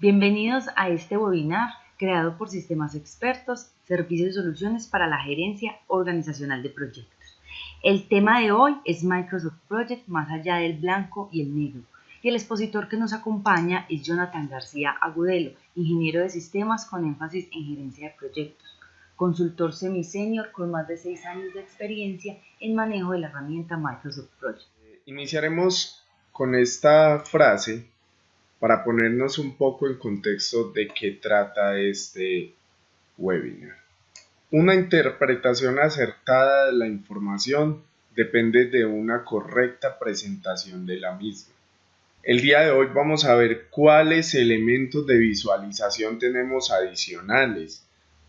Bienvenidos a este webinar creado por Sistemas Expertos, Servicios y Soluciones para la Gerencia Organizacional de Proyectos. El tema de hoy es Microsoft Project más allá del blanco y el negro. Y el expositor que nos acompaña es Jonathan García Agudelo, ingeniero de sistemas con énfasis en gerencia de proyectos, consultor semi-senior con más de 6 años de experiencia en manejo de la herramienta Microsoft Project. Iniciaremos con esta frase para ponernos un poco en contexto de qué trata este webinar. Una interpretación acertada de la información depende de una correcta presentación de la misma. El día de hoy vamos a ver cuáles elementos de visualización tenemos adicionales,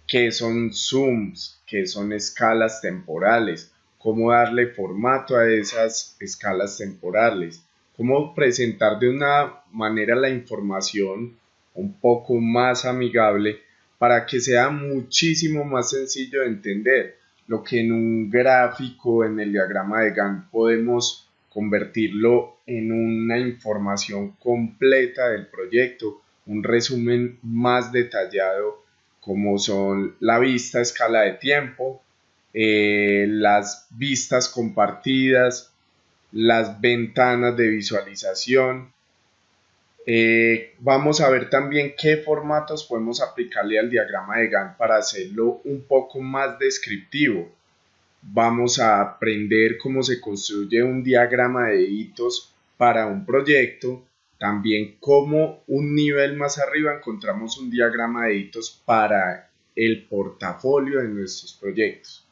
qué son zooms, qué son escalas temporales, cómo darle formato a esas escalas temporales, cómo presentar de una manera la información un poco más amigable para que sea muchísimo más sencillo de entender, lo que en un gráfico, en el diagrama de Gantt podemos convertirlo en una información completa del proyecto, un resumen más detallado como son la vista a escala de tiempo, las vistas compartidas, las ventanas de visualización. Vamos a ver también qué formatos podemos aplicarle al diagrama de Gantt para hacerlo un poco más descriptivo. Vamos a aprender cómo se construye un diagrama de hitos para un proyecto, también cómo un nivel más arriba encontramos un diagrama de hitos para el portafolio de nuestros proyectos.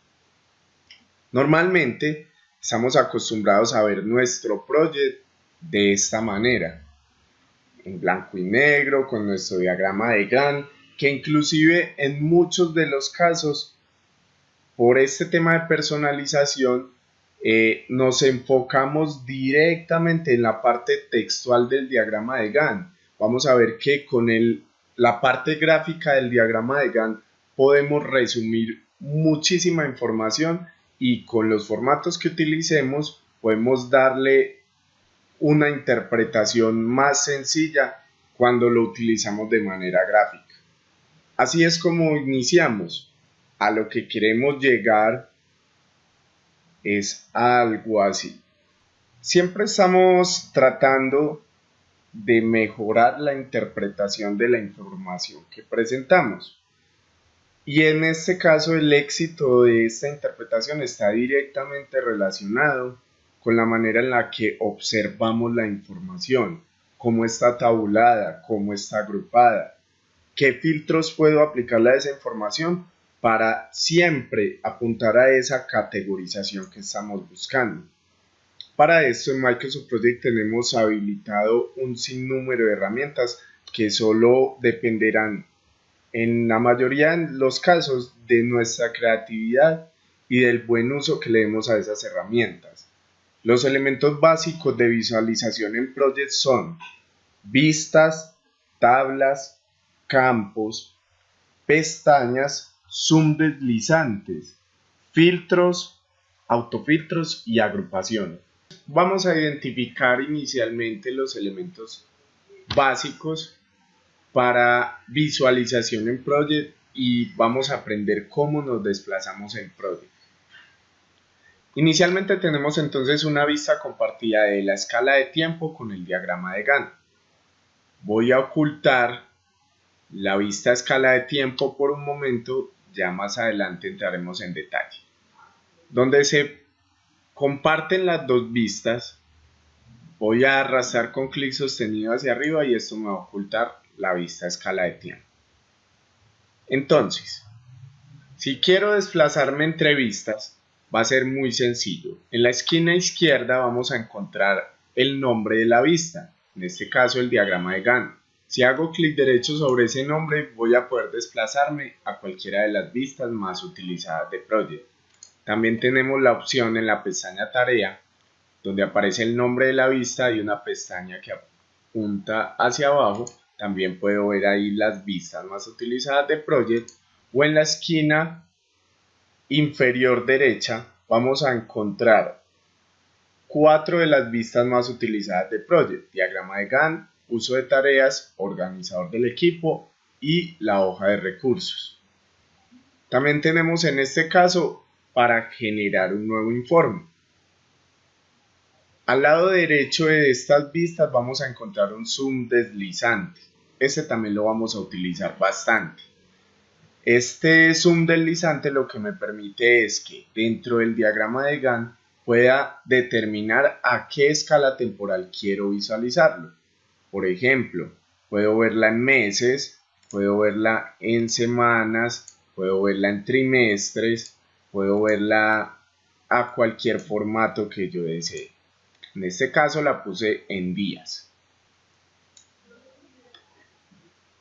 Normalmente estamos acostumbrados a ver nuestro proyecto de esta manera, en blanco y negro, con nuestro diagrama de Gantt, que inclusive en muchos de los casos, por este tema de personalización, nos enfocamos directamente en la parte textual del diagrama de Gantt. Vamos a ver que con la parte gráfica del diagrama de Gantt podemos resumir muchísima información y con los formatos que utilicemos podemos darle una interpretación más sencilla cuando lo utilizamos de manera gráfica. Así es como iniciamos. A lo que queremos llegar es algo así. Siempre estamos tratando de mejorar la interpretación de la información que presentamos. Y en este caso el éxito de esta interpretación está directamente relacionado con la manera en la que observamos la información, cómo está tabulada, cómo está agrupada, qué filtros puedo aplicarle a esa información para siempre apuntar a esa categorización que estamos buscando. Para esto en Microsoft Project tenemos habilitado un sinnúmero de herramientas que solo dependerán en la mayoría de los casos de nuestra creatividad y del buen uso que le demos a esas herramientas. Los elementos básicos de visualización en Project son vistas, tablas, campos, pestañas, zoom deslizantes, filtros, autofiltros y agrupaciones. Vamos a identificar inicialmente los elementos básicos para visualización en Project y vamos a aprender cómo nos desplazamos en Project. Inicialmente tenemos entonces una vista compartida de la escala de tiempo con el diagrama de Gantt. Voy a ocultar la vista a escala de tiempo por un momento, ya más adelante entraremos en detalle. Donde se comparten las dos vistas, voy a arrastrar con clic sostenido hacia arriba y esto me va a ocultar la vista a escala de tiempo. Entonces, si quiero desplazarme entre vistas, va a ser muy sencillo. En la esquina izquierda vamos a encontrar el nombre de la vista, en este caso el diagrama de Gantt. Si hago clic derecho sobre ese nombre, voy a poder desplazarme a cualquiera de las vistas más utilizadas de Project. También tenemos la opción en la pestaña Tarea, donde aparece el nombre de la vista y una pestaña que apunta hacia abajo. También puedo ver ahí las vistas más utilizadas de Project, o en la esquina inferior derecha vamos a encontrar 4 de las vistas más utilizadas de Project: diagrama de Gantt, uso de tareas, organizador del equipo y la hoja de recursos. También tenemos en este caso para generar un nuevo informe. Al lado derecho de estas vistas vamos a encontrar un zoom deslizante. Este también lo vamos a utilizar bastante. Este zoom deslizante lo que me permite es que dentro del diagrama de Gantt pueda determinar a qué escala temporal quiero visualizarlo. Por ejemplo, puedo verla en meses, puedo verla en semanas, puedo verla en trimestres, puedo verla a cualquier formato que yo desee. En este caso la puse en días.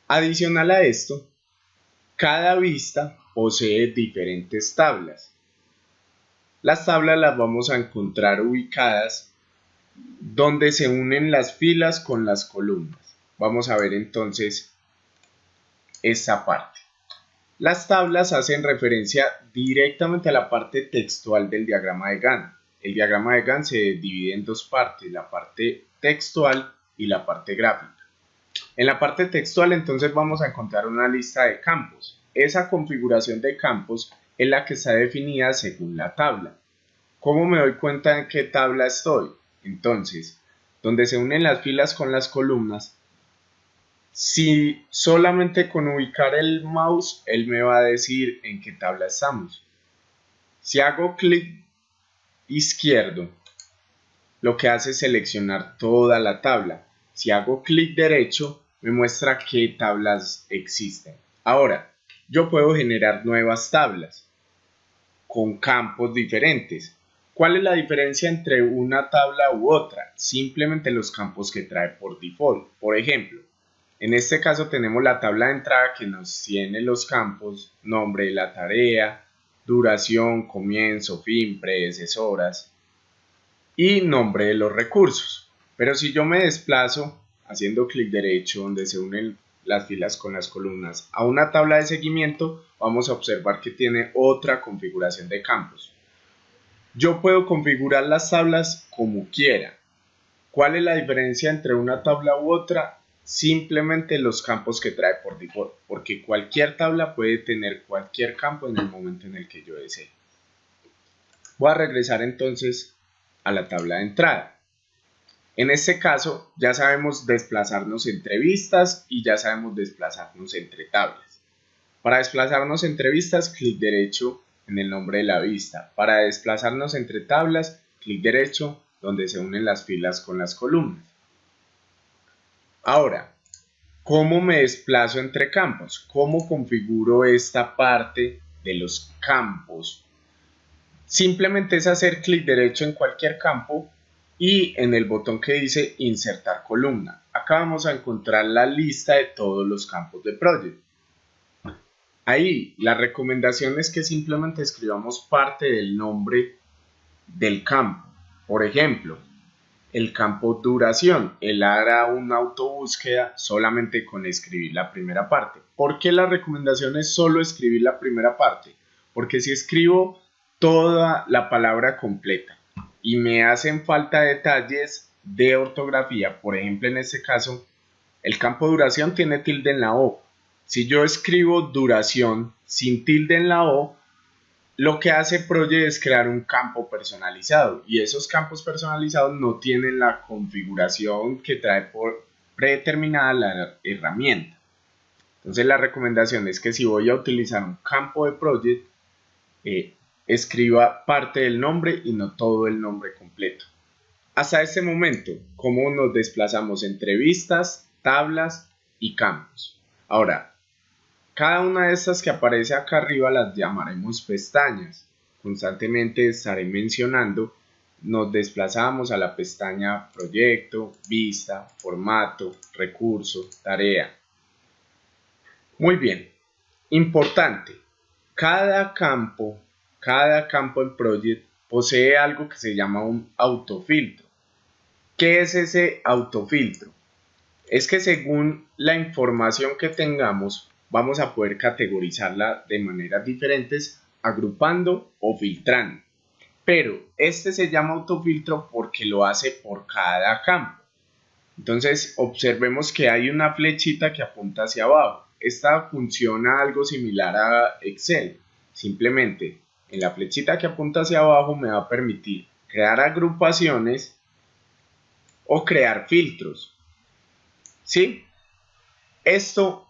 Adicional a esto, cada vista posee diferentes tablas. Las tablas las vamos a encontrar ubicadas donde se unen las filas con las columnas. Vamos a ver entonces esta parte. Las tablas hacen referencia directamente a la parte textual del diagrama de Gantt. El diagrama de Gantt se divide en dos partes, la parte textual y la parte gráfica. En la parte textual entonces vamos a encontrar una lista de campos. Esa configuración de campos es la que está definida según la tabla. ¿Cómo me doy cuenta en qué tabla estoy? Entonces, donde se unen las filas con las columnas, si solamente con ubicar el mouse, él me va a decir en qué tabla estamos. Si hago clic izquierdo, lo que hace es seleccionar toda la tabla. Si hago clic derecho, me muestra qué tablas existen. Ahora, yo puedo generar nuevas tablas con campos diferentes. ¿Cuál es la diferencia entre una tabla u otra? Simplemente los campos que trae por default. Por ejemplo, en este caso tenemos la tabla de entrada que nos tiene los campos, nombre de la tarea, duración, comienzo, fin, predecesoras y nombre de los recursos. Pero si yo me desplazo haciendo clic derecho donde se unen las filas con las columnas a una tabla de seguimiento, vamos a observar que tiene otra configuración de campos. Yo puedo configurar las tablas como quiera. ¿Cuál es la diferencia entre una tabla u otra? Simplemente los campos que trae por default, porque cualquier tabla puede tener cualquier campo en el momento en el que yo desee. Voy a regresar entonces a la tabla de entrada. En este caso ya sabemos desplazarnos entre vistas y ya sabemos desplazarnos entre tablas. Para desplazarnos entre vistas, clic derecho en el nombre de la vista. Para desplazarnos entre tablas, clic derecho donde se unen las filas con las columnas. Ahora, ¿cómo me desplazo entre campos? ¿Cómo configuro esta parte de los campos? Simplemente es hacer clic derecho en cualquier campo y en el botón que dice insertar columna. Acá vamos a encontrar la lista de todos los campos de Project. Ahí la recomendación es que simplemente escribamos parte del nombre del campo. Por ejemplo, el campo duración. Él hará una autobúsqueda solamente con escribir la primera parte. ¿Por qué la recomendación es solo escribir la primera parte? Porque si escribo toda la palabra completa y me hacen falta detalles de ortografía, por ejemplo en este caso el campo duración tiene tilde en la O. Si yo escribo duración sin tilde en la O, lo que hace Project es crear un campo personalizado y esos campos personalizados no tienen la configuración que trae por predeterminada la herramienta. Entonces la recomendación es que si voy a utilizar un campo de Project, escriba parte del nombre y no todo el nombre completo. Hasta este momento, ¿cómo nos desplazamos entre vistas, tablas y campos? Ahora, cada una de estas que aparece acá arriba las llamaremos pestañas. Constantemente estaré mencionando, nos desplazamos a la pestaña Proyecto, Vista, Formato, Recurso, Tarea. Muy bien, importante, cada campo en Project posee algo que se llama un autofiltro. ¿Qué es ese autofiltro? Es que según la información que tengamos, vamos a poder categorizarla de maneras diferentes, agrupando o filtrando. Pero este se llama autofiltro porque lo hace por cada campo. Entonces observemos que hay una flechita que apunta hacia abajo. Esta funciona algo similar a Excel. Simplemente en la flechita que apunta hacia abajo me va a permitir crear agrupaciones o crear filtros. ¿Sí? Esto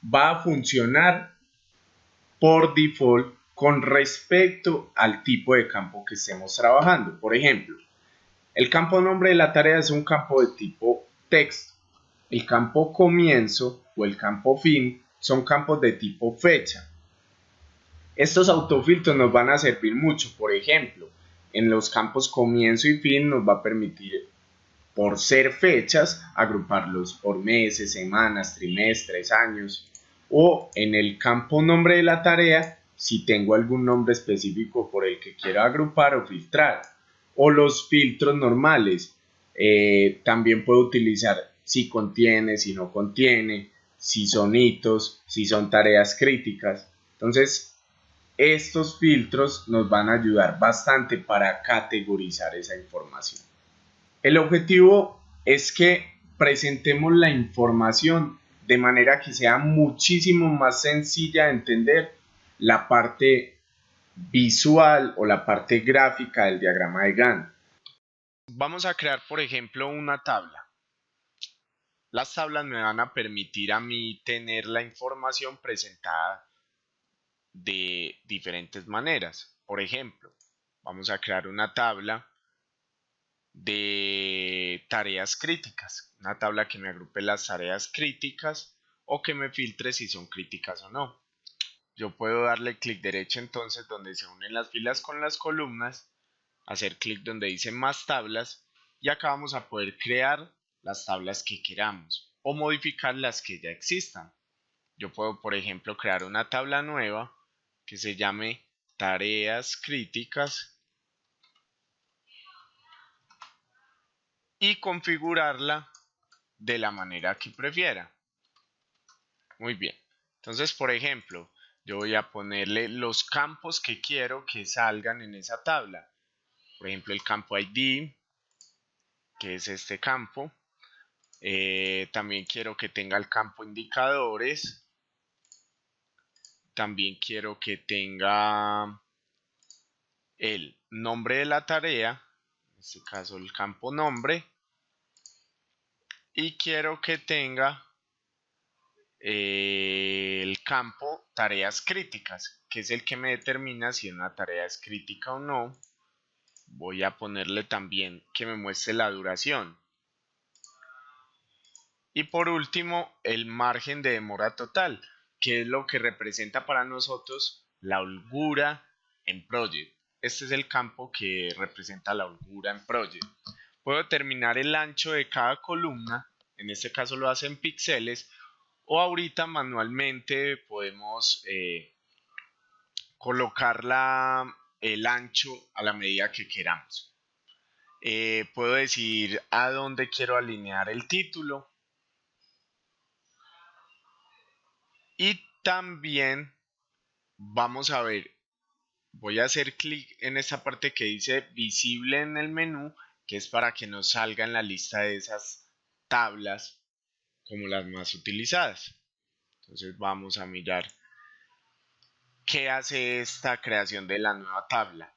va a funcionar por default con respecto al tipo de campo que estemos trabajando. Por ejemplo, el campo nombre de la tarea es un campo de tipo texto. El campo comienzo o el campo fin son campos de tipo fecha. Estos autofiltros nos van a servir mucho. Por ejemplo, en los campos comienzo y fin nos va a permitir, por ser fechas, agruparlos por meses, semanas, trimestres, años. O en el campo nombre de la tarea, si tengo algún nombre específico por el que quiero agrupar o filtrar. O los filtros normales. También puedo utilizar si contiene, si no contiene, si son hitos, si son tareas críticas. Entonces, estos filtros nos van a ayudar bastante para categorizar esa información. El objetivo es que presentemos la información de manera que sea muchísimo más sencilla de entender la parte visual o la parte gráfica del diagrama de Gantt. Vamos a crear, por ejemplo, una tabla. Las tablas me van a permitir a mí tener la información presentada de diferentes maneras. Por ejemplo, vamos a crear una tabla de tareas críticas, una tabla que me agrupe las tareas críticas o que me filtre si son críticas o no. Yo puedo darle clic derecho entonces donde se unen las filas con las columnas, hacer clic donde dice más tablas y acá vamos a poder crear las tablas que queramos o modificar las que ya existan. Yo puedo, por ejemplo, crear una tabla nueva que se llame tareas críticas y configurarla de la manera que prefiera. Muy bien. Entonces, por ejemplo, yo voy a ponerle los campos que quiero que salgan en esa tabla. Por ejemplo, el campo ID, que es este campo. También quiero que tenga el campo indicadores. También quiero que tenga el nombre de la tarea, en este caso el campo nombre. Y quiero que tenga el campo tareas críticas, que es el que me determina si una tarea es crítica o no. Voy a ponerle también que me muestre la duración. Y por último, el margen de demora total, que es lo que representa para nosotros la holgura en Project. Este es el campo que representa la holgura en Project. Puedo determinar el ancho de cada columna, en este caso lo hace en píxeles, o ahorita manualmente podemos colocar el ancho a la medida que queramos. Puedo decir a dónde quiero alinear el título. Y también vamos a ver, voy a hacer clic en esta parte que dice visible en el menú, que es para que nos salga en la lista de esas tablas como las más utilizadas. Entonces vamos a mirar qué hace esta creación de la nueva tabla.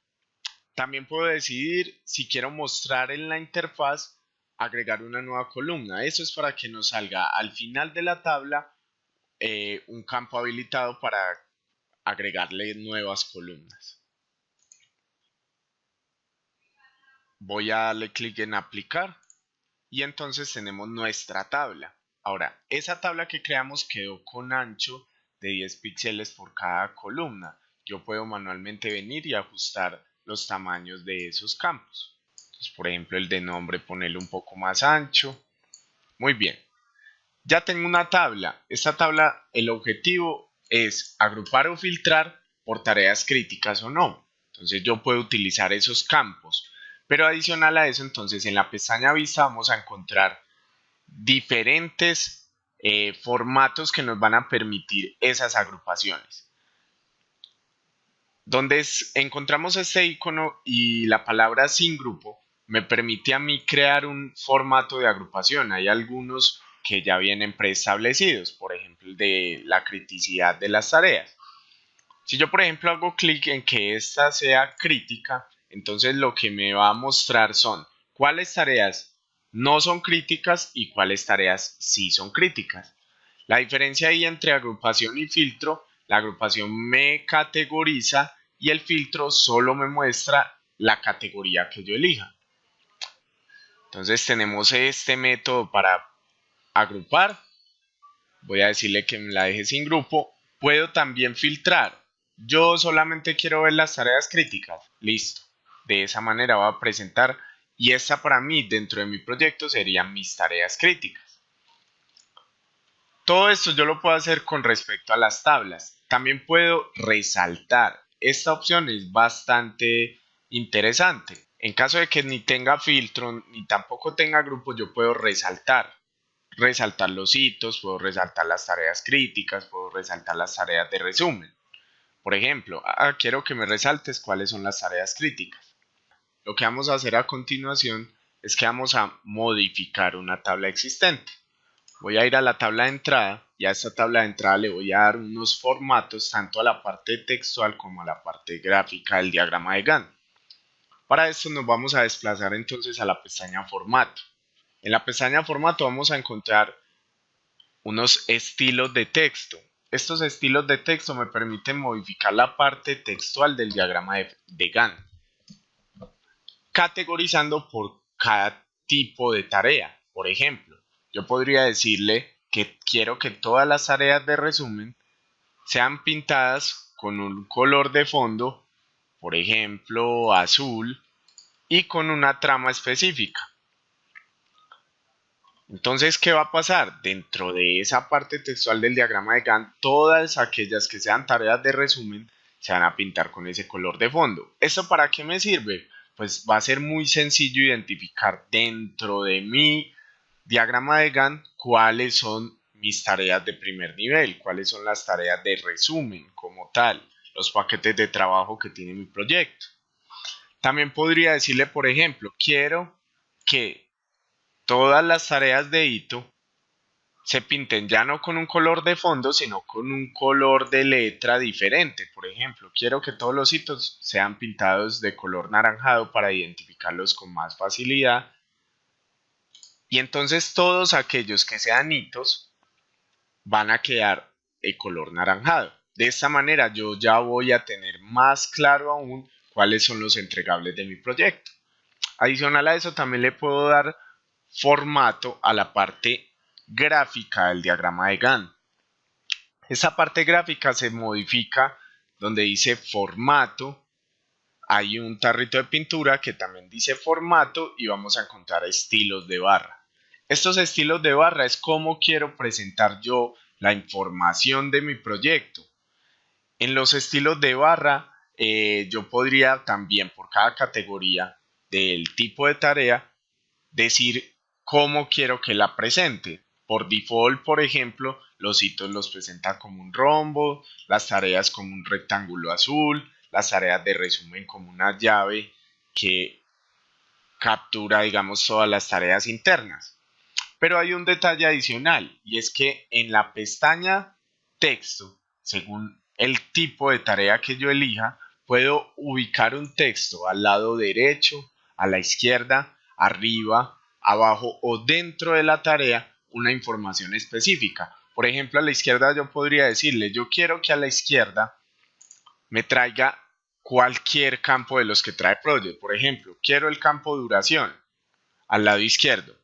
También puedo decidir si quiero mostrar en la interfaz agregar una nueva columna. Eso es para que nos salga al final de la tabla un campo habilitado para agregarle nuevas columnas. Voy a darle clic en aplicar y entonces tenemos nuestra tabla. Ahora, esa tabla que creamos quedó con ancho de 10 píxeles por cada columna. Yo puedo manualmente venir y ajustar los tamaños de esos campos. Entonces, por ejemplo, el de nombre ponerle un poco más ancho. Muy bien. Ya tengo una tabla. Esta tabla, el objetivo es agrupar o filtrar por tareas críticas o no. Entonces yo puedo utilizar esos campos. Pero adicional a eso, entonces en la pestaña vista vamos a encontrar diferentes formatos que nos van a permitir esas agrupaciones. Donde encontramos este icono y la palabra sin grupo, me permite a mí crear un formato de agrupación. Hay algunos que ya vienen preestablecidos, por ejemplo, el de la criticidad de las tareas. Si yo, por ejemplo, hago clic en que esta sea crítica, entonces lo que me va a mostrar son cuáles tareas no son críticas y cuáles tareas sí son críticas. La diferencia ahí entre agrupación y filtro, la agrupación me categoriza y el filtro solo me muestra la categoría que yo elija. Entonces tenemos este método para agrupar. Voy a decirle que me la deje sin grupo. Puedo también filtrar. Yo solamente quiero ver las tareas críticas. Listo. De esa manera voy a presentar. Y esta para mí dentro de mi proyecto serían mis tareas críticas. Todo esto yo lo puedo hacer con respecto a las tablas. También puedo resaltar. Esta opción es bastante interesante. En caso de que ni tenga filtro ni tampoco tenga grupo, yo puedo resaltar los hitos, puedo resaltar las tareas críticas, puedo resaltar las tareas de resumen. Por ejemplo, quiero que me resaltes cuáles son las tareas críticas. Lo que vamos a hacer a continuación es que vamos a modificar una tabla existente. Voy a ir a la tabla de entrada y a esta tabla de entrada le voy a dar unos formatos tanto a la parte textual como a la parte gráfica del diagrama de Gantt. Para esto nos vamos a desplazar entonces a la pestaña formato. En la pestaña formato vamos a encontrar unos estilos de texto. Estos estilos de texto me permiten modificar la parte textual del diagrama de Gantt, categorizando por cada tipo de tarea. Por ejemplo, yo podría decirle que quiero que todas las tareas de resumen sean pintadas con un color de fondo, por ejemplo, azul, y con una trama específica. Entonces, ¿qué va a pasar? Dentro de esa parte textual del diagrama de Gantt, todas aquellas que sean tareas de resumen se van a pintar con ese color de fondo. ¿Esto para qué me sirve? Pues va a ser muy sencillo identificar dentro de mi diagrama de Gantt cuáles son mis tareas de primer nivel, cuáles son las tareas de resumen como tal, los paquetes de trabajo que tiene mi proyecto. También podría decirle, por ejemplo, quiero que todas las tareas de hito se pinten ya no con un color de fondo, sino con un color de letra diferente. Por ejemplo, quiero que todos los hitos sean pintados de color naranjado para identificarlos con más facilidad. Y entonces todos aquellos que sean hitos van a quedar de color naranjado. De esta manera yo ya voy a tener más claro aún cuáles son los entregables de mi proyecto. Adicional a eso también le puedo dar formato a la parte gráfica del diagrama de Gantt. Esa parte gráfica se modifica donde dice formato. Hay un tarrito de pintura que también dice formato y vamos a encontrar estilos de barra. Estos estilos de barra es cómo quiero presentar yo la información de mi proyecto. En los estilos de barra yo podría también por cada categoría del tipo de tarea decir cómo quiero que la presente. Por default, por ejemplo, los hitos los presenta como un rombo, las tareas como un rectángulo azul, las tareas de resumen como una llave que captura, digamos, todas las tareas internas. Pero hay un detalle adicional y es que en la pestaña texto, según el tipo de tarea que yo elija, puedo ubicar un texto al lado derecho, a la izquierda, arriba, abajo o dentro de la tarea una información específica. Por ejemplo, a la izquierda yo podría decirle, yo quiero que a la izquierda me traiga cualquier campo de los que trae Project. Por ejemplo, quiero el campo duración al lado izquierdo.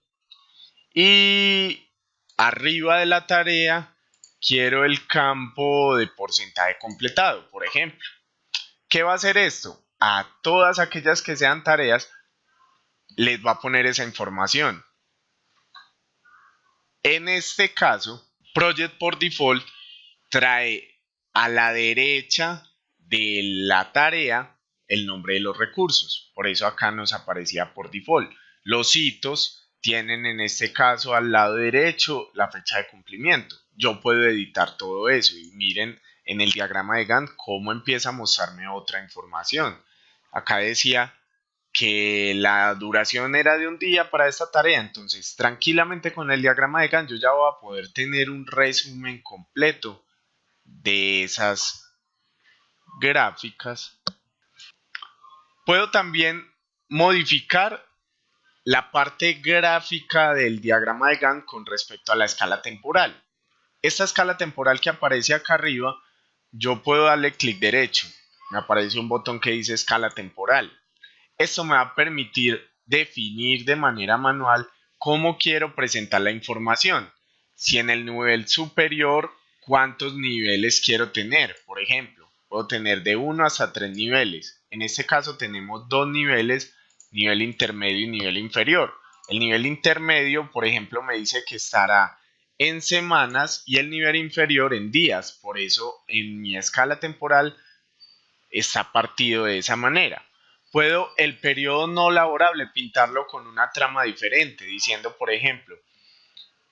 Y arriba de la tarea quiero el campo de porcentaje completado, por ejemplo. ¿Qué va a hacer esto? A todas aquellas que sean tareas les va a poner esa información. En este caso, Project por default trae a la derecha de la tarea el nombre de los recursos. Por eso acá nos aparecía por default. Los hitos tienen en este caso al lado derecho la fecha de cumplimiento. Yo puedo editar todo eso y miren en el diagrama de Gantt cómo empieza a mostrarme otra información. Acá decía que la duración era de un día para esta tarea, entonces tranquilamente con el diagrama de Gantt yo ya voy a poder tener un resumen completo de esas gráficas. Puedo también modificar la parte gráfica del diagrama de Gantt con respecto a la escala temporal. Esta escala temporal que aparece acá arriba, yo puedo darle clic derecho. Me aparece un botón que dice escala temporal. Esto me va a permitir definir de manera manual cómo quiero presentar la información. Si en el nivel superior, cuántos niveles quiero tener. Por ejemplo, puedo tener de 1 hasta 3 niveles. En este caso tenemos 2 niveles, nivel intermedio y nivel inferior. El nivel intermedio, por ejemplo, me dice que estará en semanas y el nivel inferior en días. Por eso en mi escala temporal está partido de esa manera. Puedo el periodo no laborable pintarlo con una trama diferente, diciendo, por ejemplo,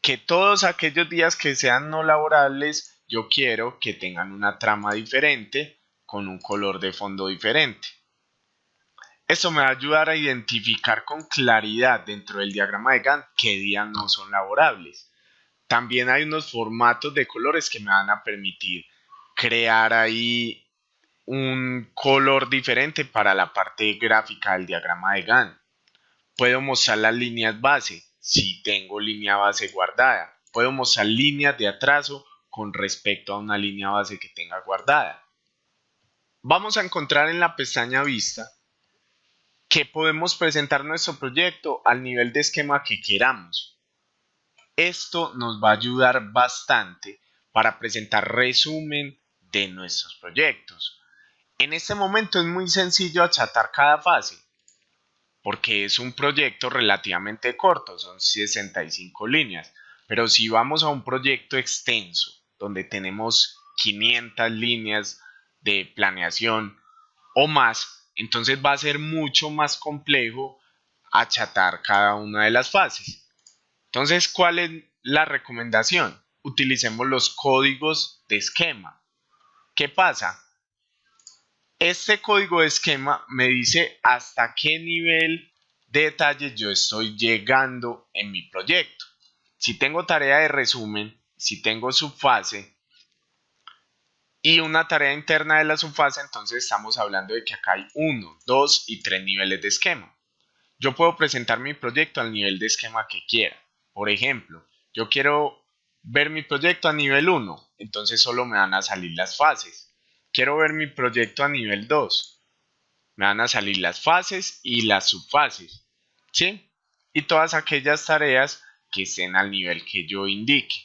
que todos aquellos días que sean no laborables, yo quiero que tengan una trama diferente con un color de fondo diferente. Esto me va a ayudar a identificar con claridad dentro del diagrama de Gantt qué días no son laborables. También hay unos formatos de colores que me van a permitir crear ahí un color diferente para la parte gráfica del diagrama de Gantt. Puedo mostrar las líneas base si tengo línea base guardada. Puedo mostrar líneas de atraso con respecto a una línea base que tenga guardada. Vamos a encontrar en la pestaña Vista que podemos presentar nuestro proyecto al nivel de esquema que queramos. Esto nos va a ayudar bastante para presentar resumen de nuestros proyectos. En este momento es muy sencillo achatar cada fase, porque es un proyecto relativamente corto, son 65 líneas, pero si vamos a un proyecto extenso, donde tenemos 500 líneas de planeación o más, entonces va a ser mucho más complejo achatar cada una de las fases. Entonces, ¿cuál es la recomendación? Utilicemos los códigos de esquema. ¿Qué pasa? Este código de esquema me dice hasta qué nivel de detalle yo estoy llegando en mi proyecto. Si tengo tarea de resumen, si tengo subfase y una tarea interna de la subfase, entonces estamos hablando de que acá hay 1, 2 y 3 niveles de esquema. Yo puedo presentar mi proyecto al nivel de esquema que quiera. Por ejemplo, yo quiero ver mi proyecto a nivel 1, entonces solo me van a salir las fases. Quiero ver mi proyecto a nivel 2. Me van a salir las fases y las subfases, ¿sí? Y todas aquellas tareas que estén al nivel que yo indique.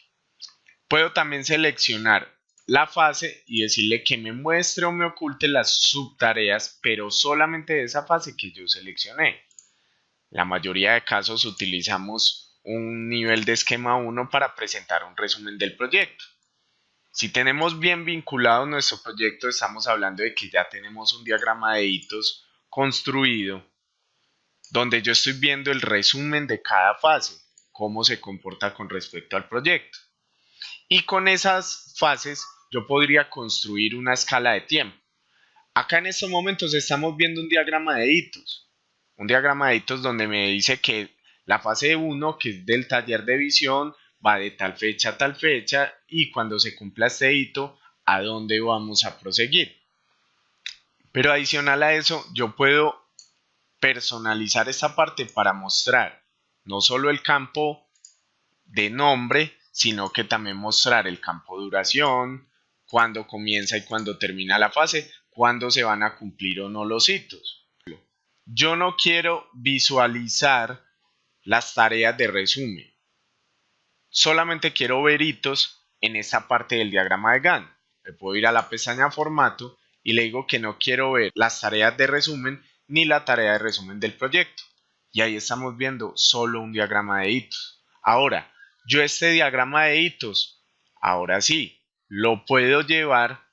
Puedo también seleccionar la fase y decirle que me muestre o me oculte las subtareas, pero solamente de esa fase que yo seleccioné. La mayoría de casos utilizamos un nivel de esquema 1 para presentar un resumen del proyecto. Si tenemos bien vinculado nuestro proyecto, estamos hablando de que ya tenemos un diagrama de hitos construido, donde yo estoy viendo el resumen de cada fase, cómo se comporta con respecto al proyecto. Y con esas fases yo podría construir una escala de tiempo. Acá en estos momentos estamos viendo un diagrama de hitos. Un diagrama de hitos donde me dice que la fase 1, que es del taller de visión, va de tal fecha a tal fecha y cuando se cumpla este hito, a dónde vamos a proseguir. Pero adicional a eso, yo puedo personalizar esta parte para mostrar no solo el campo de nombre, sino que también mostrar el campo duración, cuándo comienza y cuándo termina la fase, cuándo se van a cumplir o no los hitos. Yo no quiero visualizar las tareas de resumen. Solamente quiero ver hitos en esta parte del diagrama de Gantt. Me puedo ir a la pestaña formato y le digo que no quiero ver las tareas de resumen ni la tarea de resumen del proyecto. Y ahí estamos viendo solo un diagrama de hitos. Ahora, yo este diagrama de hitos, ahora sí, lo puedo llevar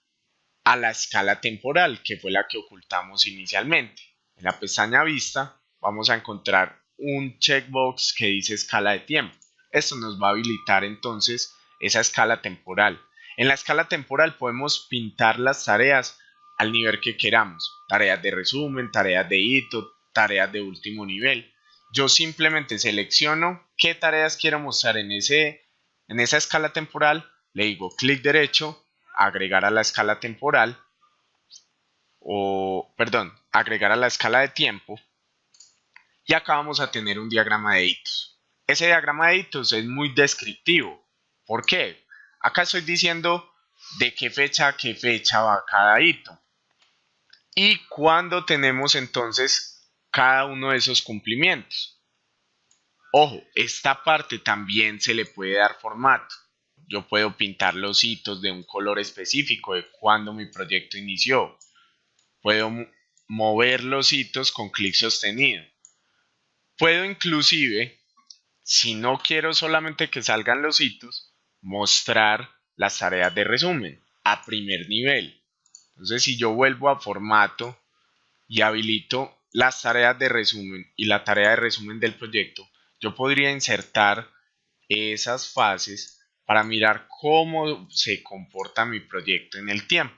a la escala temporal, que fue la que ocultamos inicialmente. En la pestaña Vista vamos a encontrar un checkbox que dice escala de tiempo. Esto nos va a habilitar entonces esa escala temporal. En la escala temporal podemos pintar las tareas al nivel que queramos. Tareas de resumen, tareas de hito, tareas de último nivel. Yo simplemente selecciono qué tareas quiero mostrar en esa escala temporal, le digo clic derecho, agregar a la escala temporal, agregar a la escala de tiempo, y acá vamos a tener un diagrama de hitos. Ese diagrama de hitos es muy descriptivo. ¿Por qué? Acá estoy diciendo de qué fecha a qué fecha va cada hito y cuándo tenemos entonces cada uno de esos cumplimientos. Ojo, esta parte también se le puede dar formato. Yo puedo pintar los hitos de un color específico de cuando mi proyecto inició. Puedo mover los hitos con clic sostenido. Puedo inclusive, si no quiero solamente que salgan los hitos, mostrar las tareas de resumen a primer nivel. Entonces, si yo vuelvo a formato y habilito las tareas de resumen y la tarea de resumen del proyecto, yo podría insertar esas fases para mirar cómo se comporta mi proyecto en el tiempo.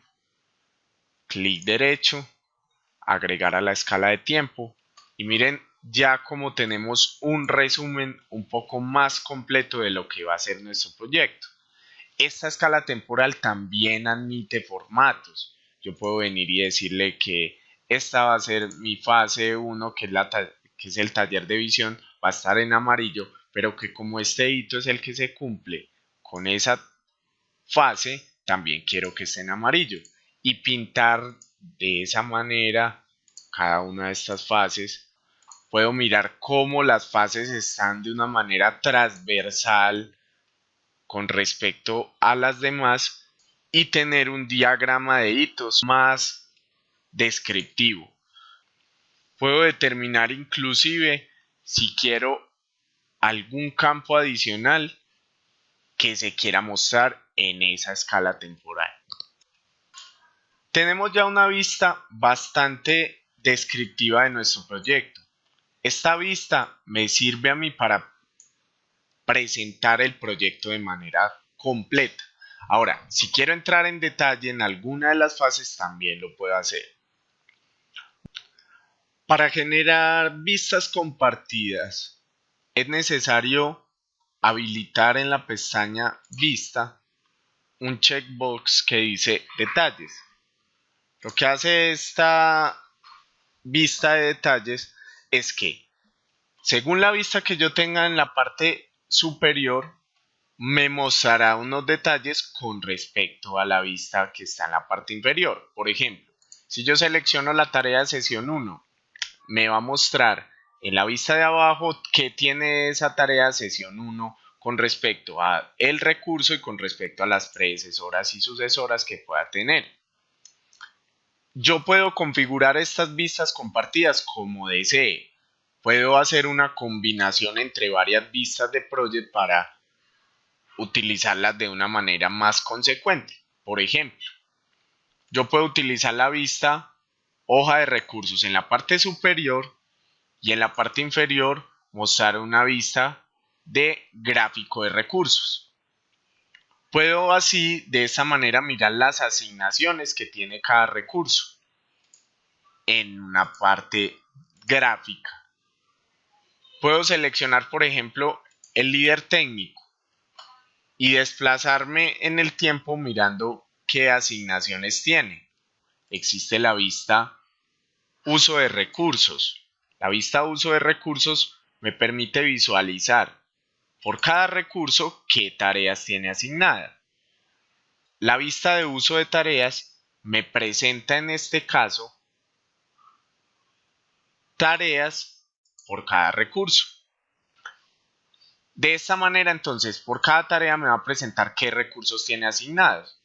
Clic derecho, agregar a la escala de tiempo y miren ya como tenemos un resumen un poco más completo de lo que va a ser nuestro proyecto. Esta escala temporal también admite formatos. Yo puedo venir y decirle que esta va a ser mi fase 1, que es el taller de visión, va a estar en amarillo, pero que como este hito es el que se cumple con esa fase, también quiero que esté en amarillo. Y pintar de esa manera cada una de estas fases. Puedo mirar cómo las fases están de una manera transversal con respecto a las demás y tener un diagrama de hitos más descriptivo. Puedo determinar inclusive si quiero algún campo adicional que se quiera mostrar en esa escala temporal. Tenemos ya una vista bastante descriptiva de nuestro proyecto. Esta vista me sirve a mí para presentar el proyecto de manera completa. Ahora, si quiero entrar en detalle en alguna de las fases, también lo puedo hacer. Para generar vistas compartidas, es necesario habilitar en la pestaña Vista un checkbox que dice Detalles. Lo que hace esta vista de detalles es que, según la vista que yo tenga en la parte superior, me mostrará unos detalles con respecto a la vista que está en la parte inferior. Por ejemplo, si yo selecciono la tarea de sesión 1, me va a mostrar en la vista de abajo qué tiene esa tarea de sesión 1 con respecto a el recurso y con respecto a las predecesoras y sucesoras que pueda tener. Yo puedo configurar estas vistas compartidas como desee. Puedo hacer una combinación entre varias vistas de Project para utilizarlas de una manera más consecuente. Por ejemplo, yo puedo utilizar la vista hoja de recursos en la parte superior y en la parte inferior mostrar una vista de gráfico de recursos. Puedo así de esta manera mirar las asignaciones que tiene cada recurso en una parte gráfica. Puedo seleccionar, por ejemplo, el líder técnico y desplazarme en el tiempo mirando qué asignaciones tiene. Existe la vista uso de recursos. La vista uso de recursos me permite visualizar por cada recurso qué tareas tiene asignada. La vista de uso de tareas me presenta en este caso tareas por cada recurso. De esta manera, entonces, por cada tarea me va a presentar qué recursos tiene asignados.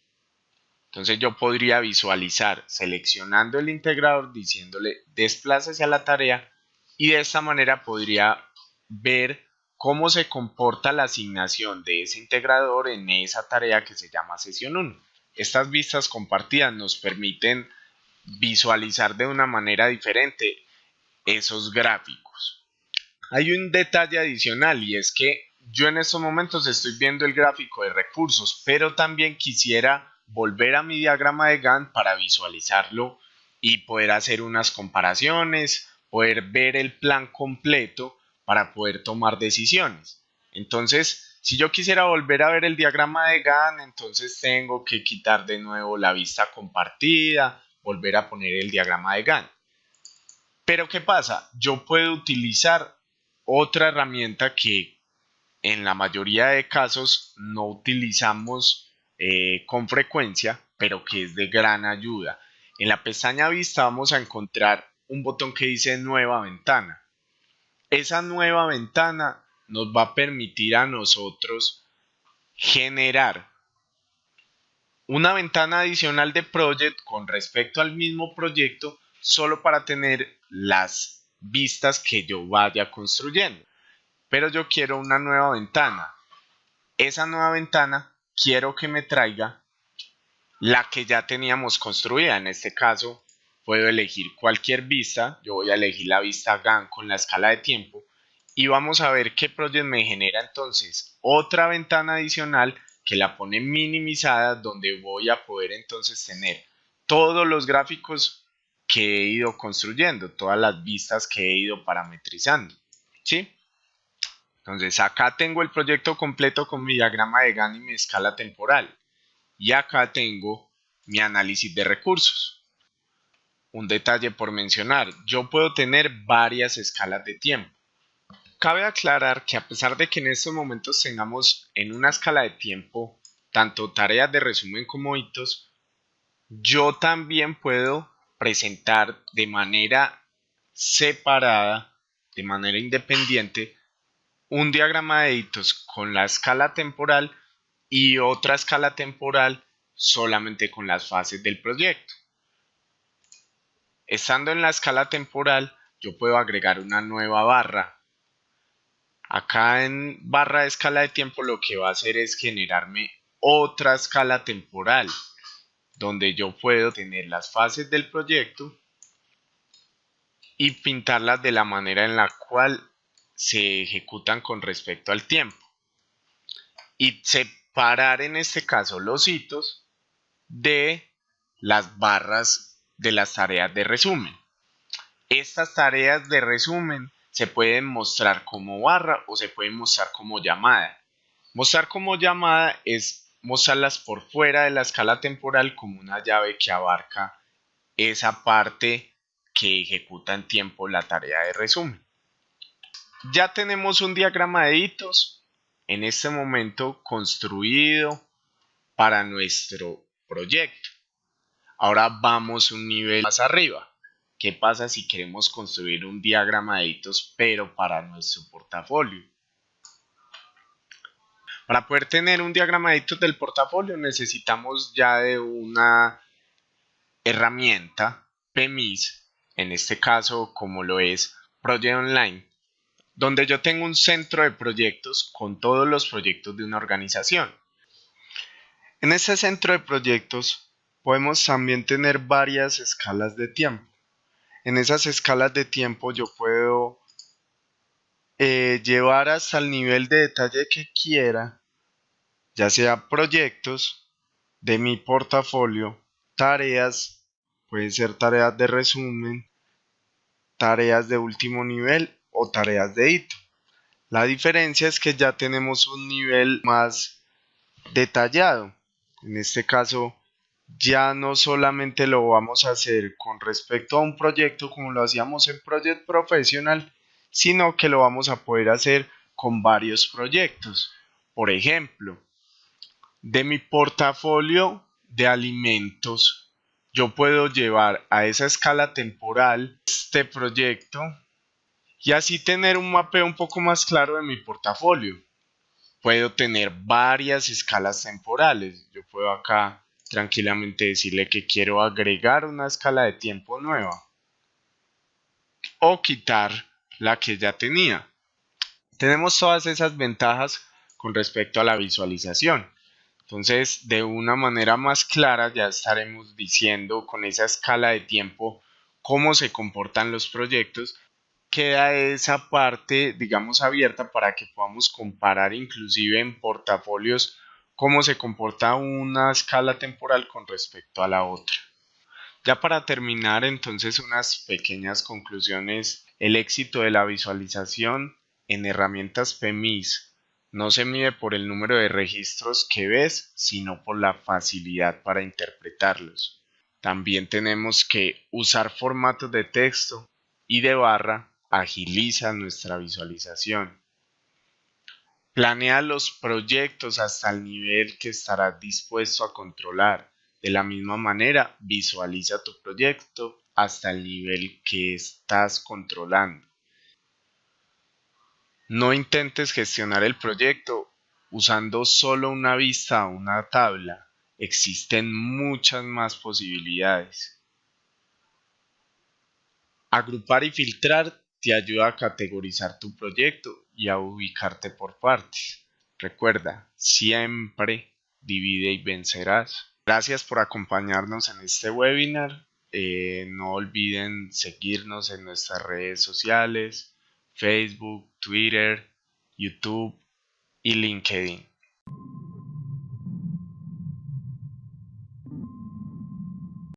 Entonces yo podría visualizar seleccionando el integrador, diciéndole desplácese a la tarea y de esta manera podría ver cómo se comporta la asignación de ese integrador en esa tarea que se llama sesión 1. Estas vistas compartidas nos permiten visualizar de una manera diferente esos gráficos. Hay un detalle adicional y es que yo en estos momentos estoy viendo el gráfico de recursos, pero también quisiera volver a mi diagrama de Gantt para visualizarlo y poder hacer unas comparaciones, poder ver el plan completo para poder tomar decisiones. Entonces, si yo quisiera volver a ver el diagrama de Gantt, entonces tengo que quitar de nuevo la vista compartida, volver a poner el diagrama de Gantt. Pero ¿qué pasa? Yo puedo utilizar otra herramienta que en la mayoría de casos no utilizamos con frecuencia, pero que es de gran ayuda. En la pestaña Vista vamos a encontrar un botón que dice Nueva Ventana. Esa nueva ventana nos va a permitir a nosotros generar una ventana adicional de Project con respecto al mismo proyecto, solo para tener las vistas que yo vaya construyendo. Pero yo quiero una nueva ventana. Esa nueva ventana quiero que me traiga la que ya teníamos construida. En este caso puedo elegir cualquier vista. Yo voy a elegir la vista Gantt con la escala de tiempo y vamos a ver qué Project me genera entonces otra ventana adicional que la pone minimizada, donde voy a poder entonces tener todos los gráficos que he ido construyendo, todas las vistas que he ido parametrizando, ¿sí? Entonces acá tengo el proyecto completo con mi diagrama de Gantt y mi escala temporal. Y acá tengo mi análisis de recursos. Un detalle por mencionar, yo puedo tener varias escalas de tiempo. Cabe aclarar que a pesar de que en estos momentos tengamos en una escala de tiempo tanto tareas de resumen como hitos, yo también puedo presentar de manera separada, de manera independiente, un diagrama de hitos con la escala temporal y otra escala temporal solamente con las fases del proyecto. Estando en la escala temporal, yo puedo agregar una nueva barra. Acá en barra de escala de tiempo lo que va a hacer es generarme otra escala temporal, donde yo puedo tener las fases del proyecto y pintarlas de la manera en la cual se ejecutan con respecto al tiempo. Y separar en este caso los hitos de las barras de las tareas de resumen. Estas tareas de resumen se pueden mostrar como barra o se pueden mostrar como llamada. Mostrar como llamada es mostrarlas por fuera de la escala temporal como una llave que abarca esa parte que ejecuta en tiempo la tarea de resumen. Ya tenemos un diagrama de hitos en este momento construido para nuestro proyecto. Ahora vamos un nivel más arriba. ¿Qué pasa si queremos construir un diagrama de hitos pero para nuestro portafolio? Para poder tener un diagrama de hitos del portafolio necesitamos ya de una herramienta PMIS, en este caso como lo es Project Online, donde yo tengo un centro de proyectos con todos los proyectos de una organización. En este centro de proyectos podemos también tener varias escalas de tiempo. En esas escalas de tiempo yo puedo llevar hasta el nivel de detalle que quiera, ya sea proyectos de mi portafolio, tareas, pueden ser tareas de resumen, tareas de último nivel o tareas de hito. La diferencia es que ya tenemos un nivel más detallado. En este caso, ya no solamente lo vamos a hacer con respecto a un proyecto como lo hacíamos en Project Professional, sino que lo vamos a poder hacer con varios proyectos. Por ejemplo, de mi portafolio de alimentos, yo puedo llevar a esa escala temporal este proyecto y así tener un mapeo un poco más claro de mi portafolio. Puedo tener varias escalas temporales. Yo puedo acá tranquilamente decirle que quiero agregar una escala de tiempo nueva o quitar la que ya tenía. Tenemos todas esas ventajas con respecto a la visualización. Entonces, de una manera más clara ya estaremos diciendo con esa escala de tiempo cómo se comportan los proyectos. Queda esa parte, digamos, abierta para que podamos comparar inclusive en portafolios cómo se comporta una escala temporal con respecto a la otra. Ya para terminar, entonces, unas pequeñas conclusiones. El éxito de la visualización en herramientas PMIS no se mide por el número de registros que ves, sino por la facilidad para interpretarlos. También tenemos que usar formatos de texto y de barra agiliza nuestra visualización. Planea los proyectos hasta el nivel que estarás dispuesto a controlar. De la misma manera, visualiza tu proyecto hasta el nivel que estás controlando. No intentes gestionar el proyecto usando solo una vista o una tabla. Existen muchas más posibilidades. Agrupar y filtrar te ayuda a categorizar tu proyecto y a ubicarte por partes. Recuerda, siempre divide y vencerás. Gracias por acompañarnos en este webinar. No olviden seguirnos en nuestras redes sociales, Facebook, Twitter, YouTube y LinkedIn.